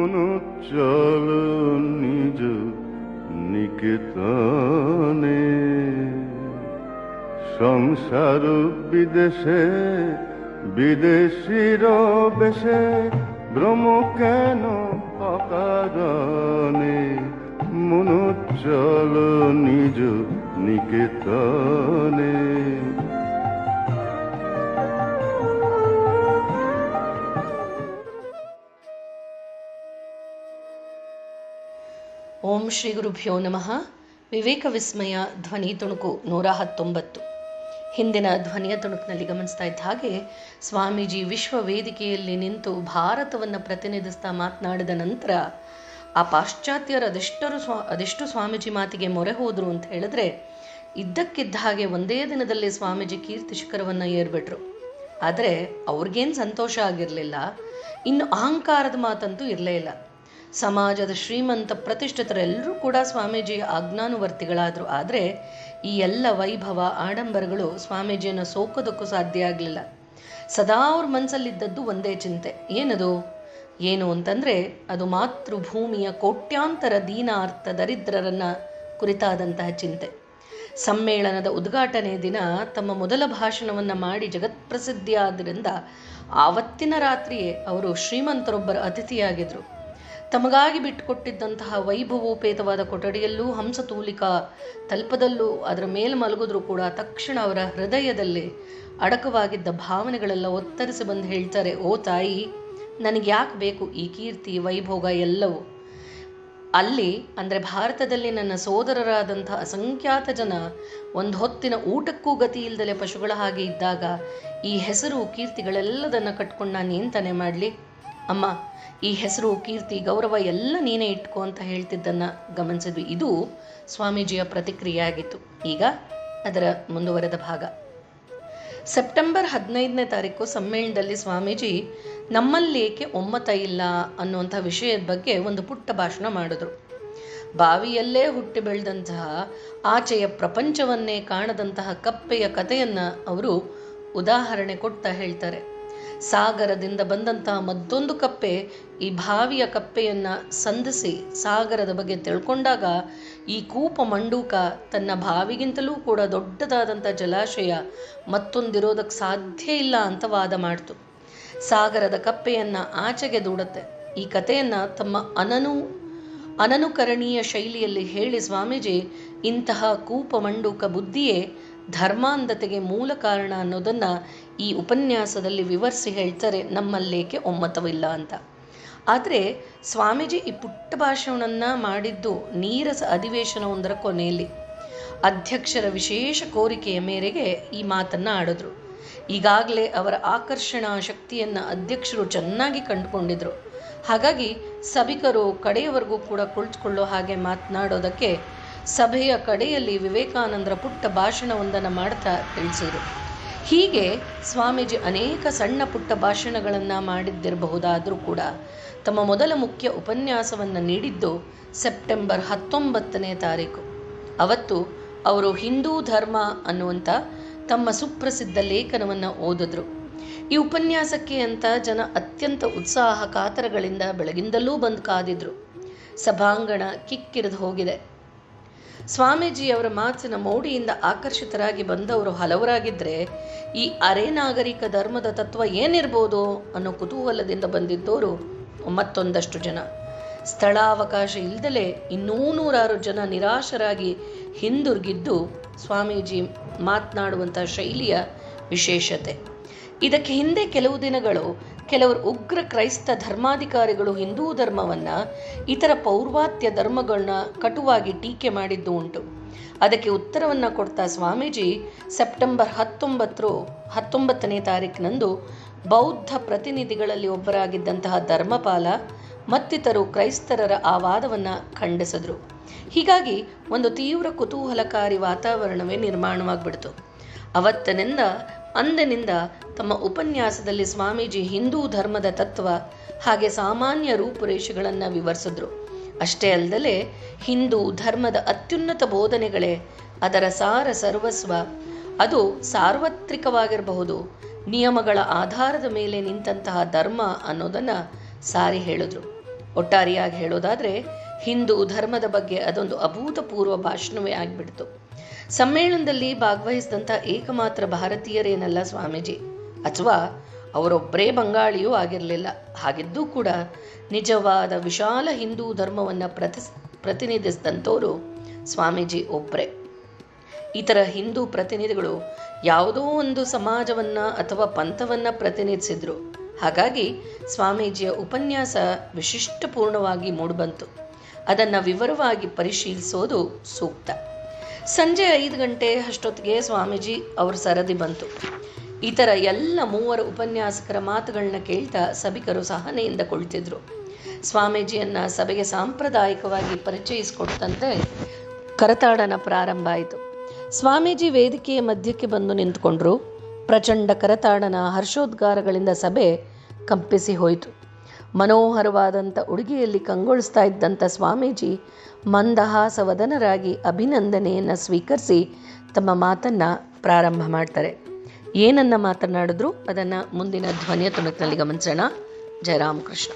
মনো চল নিজ নিকেতনে, সংসার বিদেশে বিদেশির বেশে, ভ্রম কেন অকারণে, মনো চল নিজ নিকেতনে। ಓಂ ಶ್ರೀ ಗುರುಭ್ಯೋ ನಮಃ. ವಿವೇಕ ವಿಸ್ಮಯ ಧ್ವನಿ ತುಣುಕು 119. ಹಿಂದಿನ ಧ್ವನಿಯ ತುಣುಕಿನಲ್ಲಿ ಗಮನಿಸ್ತಾ ಇದ್ದ ಹಾಗೆ ಸ್ವಾಮೀಜಿ ವಿಶ್ವ ವೇದಿಕೆಯಲ್ಲಿ ನಿಂತು ಭಾರತವನ್ನು ಪ್ರತಿನಿಧಿಸ್ತಾ ಮಾತನಾಡಿದ ನಂತರ ಆ ಪಾಶ್ಚಾತ್ಯರ ಅದೆಷ್ಟು ಸ್ವಾಮೀಜಿ ಮಾತಿಗೆ ಮೊರೆ ಹೋದರು ಅಂತ ಹೇಳಿದ್ರೆ, ಇದ್ದಕ್ಕಿದ್ದ ಹಾಗೆ ಒಂದೇ ದಿನದಲ್ಲಿ ಸ್ವಾಮೀಜಿ ಕೀರ್ತಿ ಶಿಖರವನ್ನು ಏರ್ಬಿಟ್ರು. ಆದರೆ ಅವ್ರಿಗೇನು ಸಂತೋಷ ಆಗಿರಲಿಲ್ಲ, ಇನ್ನು ಅಹಂಕಾರದ ಮಾತಂತೂ ಇರಲೇ ಇಲ್ಲ. ಸಮಾಜದ ಶ್ರೀಮಂತ ಪ್ರತಿಷ್ಠಿತರೆಲ್ಲರೂ ಕೂಡ ಸ್ವಾಮೀಜಿಯ ಆಜ್ಞಾನುವರ್ತಿಗಳಾದರು. ಆದರೆ ಈ ಎಲ್ಲ ವೈಭವ ಆಡಂಬರಗಳು ಸ್ವಾಮೀಜಿಯನ್ನು ಸೋಕೋದಕ್ಕೂ ಸಾಧ್ಯ ಆಗಲಿಲ್ಲ. ಸದಾ ಅವ್ರ ಮನಸ್ಸಲ್ಲಿದ್ದದ್ದು ಒಂದೇ ಚಿಂತೆ. ಏನು ಅಂತಂದರೆ ಅದು ಮಾತೃಭೂಮಿಯ ಕೋಟ್ಯಾಂತರ ದೀನಾರ್ಥ ದರಿದ್ರರನ್ನು ಕುರಿತಾದಂತಹ ಚಿಂತೆ. ಸಮ್ಮೇಳನದ ಉದ್ಘಾಟನೆ ದಿನ ತಮ್ಮ ಮೊದಲ ಭಾಷಣವನ್ನು ಮಾಡಿ ಜಗತ್ಪ್ರಸಿದ್ಧಿಯಾದ್ದರಿಂದ ಆವತ್ತಿನ ರಾತ್ರಿಯೇ ಅವರು ಶ್ರೀಮಂತರೊಬ್ಬರ ಅತಿಥಿಯಾಗಿದ್ದರು. ತಮಗಾಗಿ ಬಿಟ್ಟುಕೊಟ್ಟಿದ್ದಂತಹ ವೈಭವೋಪೇತವಾದ ಕೊಠಡಿಯಲ್ಲೂ ಹಂಸತೂಲಿಕಾ ತಲ್ಪದಲ್ಲೂ ಅದರ ಮೇಲೆ ಮಲಗಿದ್ರೂ ಕೂಡ ತಕ್ಷಣ ಅವರ ಹೃದಯದಲ್ಲಿ ಅಡಕವಾಗಿದ್ದ ಭಾವನೆಗಳೆಲ್ಲ ಒತ್ತರಿಸಿ ಬಂದು ಹೇಳ್ತಾರೆ, ಓ ತಾಯಿ, ನನಗೆ ಯಾಕೆ ಬೇಕು ಈ ಕೀರ್ತಿ ವೈಭೋಗ ಎಲ್ಲವೂ? ಅಲ್ಲಿ ಅಂದರೆ ಭಾರತದಲ್ಲಿ ನನ್ನ ಸೋದರರಾದಂಥ ಅಸಂಖ್ಯಾತ ಜನ ಒಂದು ಹೊತ್ತಿನ ಊಟಕ್ಕೂ ಗತಿ ಇಲ್ಲದಲೆ ಪಶುಗಳ ಹಾಗೆ ಇದ್ದಾಗ ಈ ಹೆಸರು ಕೀರ್ತಿಗಳೆಲ್ಲದನ್ನು ಕಟ್ಕೊಂಡು ನಾನು ಏನು ತಾನೇ ಮಾಡಲಿ? ಅಮ್ಮ, ಈ ಹೆಸರು ಕೀರ್ತಿ ಗೌರವ ಎಲ್ಲ ನೀನೇ ಇಟ್ಕೋ ಅಂತ ಹೇಳ್ತಿದ್ದನ್ನು ಗಮನಿಸಿದ್ವಿ. ಇದು ಸ್ವಾಮೀಜಿಯ ಪ್ರತಿಕ್ರಿಯೆ ಆಗಿತ್ತು. ಈಗ ಅದರ ಮುಂದುವರೆದ ಭಾಗ. ಸೆಪ್ಟೆಂಬರ್ 15ನೇ ತಾರೀಕು ಸಮ್ಮೇಳನದಲ್ಲಿ ಸ್ವಾಮೀಜಿ ನಮ್ಮಲ್ಲೇಕೆ ಒಮ್ಮತ ಇಲ್ಲ ಅನ್ನುವಂಥ ವಿಷಯದ ಬಗ್ಗೆ ಒಂದು ಪುಟ್ಟ ಭಾಷಣ ಮಾಡಿದ್ರು. ಬಾವಿಯಲ್ಲೇ ಹುಟ್ಟಿ ಬೆಳೆದಂತಹ ಆಚೆಯ ಪ್ರಪಂಚವನ್ನೇ ಕಾಣದಂತಹ ಕಪ್ಪೆಯ ಕಥೆಯನ್ನು ಅವರು ಉದಾಹರಣೆ ಕೊಡ್ತಾ ಹೇಳ್ತಾರೆ. ಸಾಗರದಿಂದ ಬಂದಂತಹ ಮತ್ತೊಂದು ಕಪ್ಪೆ ಈ ಬಾವಿಯ ಕಪ್ಪೆಯನ್ನು ಸಂಧಿಸಿ ಸಾಗರದ ಬಗ್ಗೆ ತಿಳ್ಕೊಂಡಾಗ ಈ ಕೂಪ ಮಂಡೂಕ ತನ್ನ ಬಾವಿಗಿಂತಲೂ ಕೂಡ ದೊಡ್ಡದಾದಂಥ ಜಲಾಶಯ ಮತ್ತೊಂದಿರೋದಕ್ಕೆ ಸಾಧ್ಯ ಇಲ್ಲ ಅಂತ ವಾದ ಮಾಡ್ತು. ಸಾಗರದ ಕಪ್ಪೆಯನ್ನು ಆಚೆಗೆ ದೂಡುತ್ತೆ. ಈ ಕಥೆಯನ್ನು ತಮ್ಮ ಅನನುಕರಣೀಯ ಶೈಲಿಯಲ್ಲಿ ಹೇಳಿ ಸ್ವಾಮೀಜಿ ಇಂತಹ ಕೂಪ ಮಂಡೂಕ ಬುದ್ಧಿಯೇ ಧರ್ಮಾಂಧತೆಗೆ ಮೂಲ ಕಾರಣ ಅನ್ನೋದನ್ನು ಈ ಉಪನ್ಯಾಸದಲ್ಲಿ ವಿವರಿಸಿ ಹೇಳ್ತಾರೆ, ನಮ್ಮಲ್ಲೇಕೆ ಒಮ್ಮತವಿಲ್ಲ ಅಂತ. ಆದರೆ ಸ್ವಾಮೀಜಿ ಈ ಪುಟ್ಟ ಭಾಷಣವನ್ನು ಮಾಡಿದ್ದು ನೀರಸ ಅಧಿವೇಶನವೊಂದರ ಕೊನೆಯಲ್ಲಿ. ಅಧ್ಯಕ್ಷರ ವಿಶೇಷ ಕೋರಿಕೆಯ ಮೇರೆಗೆ ಈ ಮಾತನ್ನು ಆಡಿದ್ರು. ಈಗಾಗಲೇ ಅವರ ಆಕರ್ಷಣಾ ಶಕ್ತಿಯನ್ನು ಅಧ್ಯಕ್ಷರು ಚೆನ್ನಾಗಿ ಕಂಡುಕೊಂಡಿದ್ರು. ಹಾಗಾಗಿ ಸಭಿಕರು ಕಡೆಯವರೆಗೂ ಕೂಡ ಕುಳಿತುಕೊಳ್ಳೋ ಹಾಗೆ ಮಾತನಾಡೋದಕ್ಕೆ ಸಭೆಯ ಕಡೆಯಲ್ಲಿ ವಿವೇಕಾನಂದರ ಪುಟ್ಟ ಭಾಷಣವೊಂದನ್ನು ಮಾಡ್ತಾ ತಿಳಿಸಿದರು. ಹೀಗೆ ಸ್ವಾಮೀಜಿ ಅನೇಕ ಸಣ್ಣ ಪುಟ್ಟ ಭಾಷಣಗಳನ್ನು ಮಾಡಿದ್ದಿರಬಹುದಾದರೂ ಕೂಡ ತಮ್ಮ ಮೊದಲ ಮುಖ್ಯ ಉಪನ್ಯಾಸವನ್ನು ನೀಡಿದ್ದು ಸೆಪ್ಟೆಂಬರ್ 19ನೇ ತಾರೀಕು. ಅವತ್ತು ಅವರು ಹಿಂದೂ ಧರ್ಮ ಅನ್ನುವಂಥ ತಮ್ಮ ಸುಪ್ರಸಿದ್ಧ ಲೇಖನವನ್ನು ಓದಿದ್ರು. ಈ ಉಪನ್ಯಾಸಕ್ಕೆ ಅಂತ ಜನ ಅತ್ಯಂತ ಉತ್ಸಾಹ ಕಾತರಗಳಿಂದ ಬೆಳಗಿಂದಲೂ ಬಂದು ಕಾದಿದ್ರು. ಸಭಾಂಗಣ ಕಿಕ್ಕಿರಿದು ಹೋಗಿದೆ. ಸ್ವಾಮೀಜಿಯವರ ಮಾತಿನ ಮೋಡಿಯಿಂದ ಆಕರ್ಷಿತರಾಗಿ ಬಂದವರು ಹಲವರಾಗಿದ್ದರೆ ಈ ಅರೆ ನಾಗರಿಕ ಧರ್ಮದ ತತ್ವ ಏನಿರ್ಬೋದು ಅನ್ನೋ ಕುತೂಹಲದಿಂದ ಬಂದಿದ್ದವರು ಮತ್ತೊಂದಷ್ಟು ಜನ. ಸ್ಥಳಾವಕಾಶ ಇಲ್ಲದಲೇ 200 ಜನ ನಿರಾಶರಾಗಿ ಹಿಂದಿರುಗಿದ್ದು ಸ್ವಾಮೀಜಿ ಮಾತನಾಡುವಂಥ ಶೈಲಿಯ ವಿಶೇಷತೆ. ಇದಕ್ಕೆ ಹಿಂದೆ ಕೆಲವು ದಿನಗಳು ಕೆಲವರು ಉಗ್ರ ಕ್ರೈಸ್ತ ಧರ್ಮಾಧಿಕಾರಿಗಳು ಹಿಂದೂ ಧರ್ಮವನ್ನು ಇತರ ಪೌರ್ವಾತ್ಯ ಧರ್ಮಗಳನ್ನ ಕಟುವಾಗಿ ಟೀಕೆ ಮಾಡಿದ್ದು ಉಂಟು. ಅದಕ್ಕೆ ಉತ್ತರವನ್ನು ಕೊಡ್ತಾ ಸ್ವಾಮೀಜಿ ಸೆಪ್ಟೆಂಬರ್ 19ನೇ ತಾರೀಕಿನಂದು ಬೌದ್ಧ ಪ್ರತಿನಿಧಿಗಳಲ್ಲಿ ಒಬ್ಬರಾಗಿದ್ದಂತಹ ಧರ್ಮಪಾಲ ಮತ್ತಿತರು ಕ್ರೈಸ್ತರರ ಆ ವಾದವನ್ನು ಖಂಡಿಸಿದ್ರು. ಹೀಗಾಗಿ ಒಂದು ತೀವ್ರ ಕುತೂಹಲಕಾರಿ ವಾತಾವರಣವೇ ನಿರ್ಮಾಣವಾಗಿಬಿಡ್ತು. ಅಂದಿನಿಂದ ತಮ್ಮ ಉಪನ್ಯಾಸದಲ್ಲಿ ಸ್ವಾಮೀಜಿ ಹಿಂದೂ ಧರ್ಮದ ತತ್ವ ಹಾಗೆ ಸಾಮಾನ್ಯ ರೂಪುರೇಷೆಗಳನ್ನು ವಿವರಿಸಿದ್ರು. ಅಷ್ಟೇ ಅಲ್ಲದೆ ಹಿಂದೂ ಧರ್ಮದ ಅತ್ಯುನ್ನತ ಬೋಧನೆಗಳೇ ಅದರ ಸಾರ ಸರ್ವಸ್ವ, ಅದು ಸಾರ್ವತ್ರಿಕವಾಗಿರಬಹುದು, ನಿಯಮಗಳ ಆಧಾರದ ಮೇಲೆ ನಿಂತಹ ಧರ್ಮ ಅನ್ನೋದನ್ನು ಸಾರಿ ಹೇಳಿದ್ರು. ಒಟ್ಟಾರೆಯಾಗಿ ಹೇಳೋದಾದರೆ ಹಿಂದೂ ಧರ್ಮದ ಬಗ್ಗೆ ಅದೊಂದು ಅಭೂತಪೂರ್ವ ಭಾಷಣವೇ ಆಗಿಬಿಡ್ತು. ಸಮ್ಮೇಳನದಲ್ಲಿ ಭಾಗವಹಿಸಿದಂಥ ಏಕಮಾತ್ರ ಭಾರತೀಯರೇನಲ್ಲ ಸ್ವಾಮೀಜಿ, ಅಥವಾ ಅವರೊಬ್ಬರೇ ಬಂಗಾಳಿಯೂ ಆಗಿರಲಿಲ್ಲ. ಹಾಗಿದ್ದೂ ಕೂಡ ನಿಜವಾದ ವಿಶಾಲ ಹಿಂದೂ ಧರ್ಮವನ್ನು ಪ್ರತಿನಿಧಿಸಿದಂಥವರು ಸ್ವಾಮೀಜಿ ಒಬ್ಬರೇ. ಇತರ ಹಿಂದೂ ಪ್ರತಿನಿಧಿಗಳು ಯಾವುದೋ ಒಂದು ಸಮಾಜವನ್ನು ಅಥವಾ ಪಂಥವನ್ನು ಪ್ರತಿನಿಧಿಸಿದ್ರು. ಹಾಗಾಗಿ ಸ್ವಾಮೀಜಿಯ ಉಪನ್ಯಾಸ ವಿಶಿಷ್ಟಪೂರ್ಣವಾಗಿ ಮೂಡಿಬಂತು. ಅದನ್ನು ವಿವರವಾಗಿ ಪರಿಶೀಲಿಸೋದು ಸೂಕ್ತ. ಸಂಜೆ 5 ಗಂಟೆ ಅಷ್ಟೊತ್ತಿಗೆ ಸ್ವಾಮೀಜಿ ಅವರ ಸರದಿ ಬಂತು. ಇತರ ಎಲ್ಲ 3 ಉಪನ್ಯಾಸಕರ ಮಾತುಗಳನ್ನ ಕೇಳ್ತಾ ಸಭಿಕರು ಸಹನೆಯಿಂದ ಕುಳಿತಿದ್ರು. ಸ್ವಾಮೀಜಿಯನ್ನು ಸಭೆಗೆ ಸಾಂಪ್ರದಾಯಿಕವಾಗಿ ಪರಿಚಯಿಸಿಕೊಟ್ಟಂತೆ ಕರತಾಡನ ಪ್ರಾರಂಭ ಆಯಿತು. ಸ್ವಾಮೀಜಿ ವೇದಿಕೆಯ ಮಧ್ಯಕ್ಕೆ ಬಂದು ನಿಂತುಕೊಂಡ್ರು. ಪ್ರಚಂಡ ಕರತಾಡನ ಹರ್ಷೋದ್ಗಾರಗಳಿಂದ ಸಭೆ ಕಂಪಿಸಿ ಹೋಯಿತು. ಮನೋಹರವಾದಂಥ ಉಡುಗೆಯಲ್ಲಿ ಕಂಗೊಳಿಸ್ತಾ ಇದ್ದಂಥ ಸ್ವಾಮೀಜಿ ಮಂದಹಾಸವದನರಾಗಿ ಅಭಿನಂದನೆಯನ್ನು ಸ್ವೀಕರಿಸಿ ತಮ್ಮ ಮಾತನ್ನು ಪ್ರಾರಂಭ ಮಾಡ್ತಾರೆ. ಏನನ್ನ ಮಾತನಾಡಿದ್ರು ಅದನ್ನು ಮುಂದಿನ ಧ್ವನಿಯ ತುಣುಕಿನಲ್ಲಿ ಗಮನಿಸೋಣ. ಜಯರಾಮಕೃಷ್ಣ.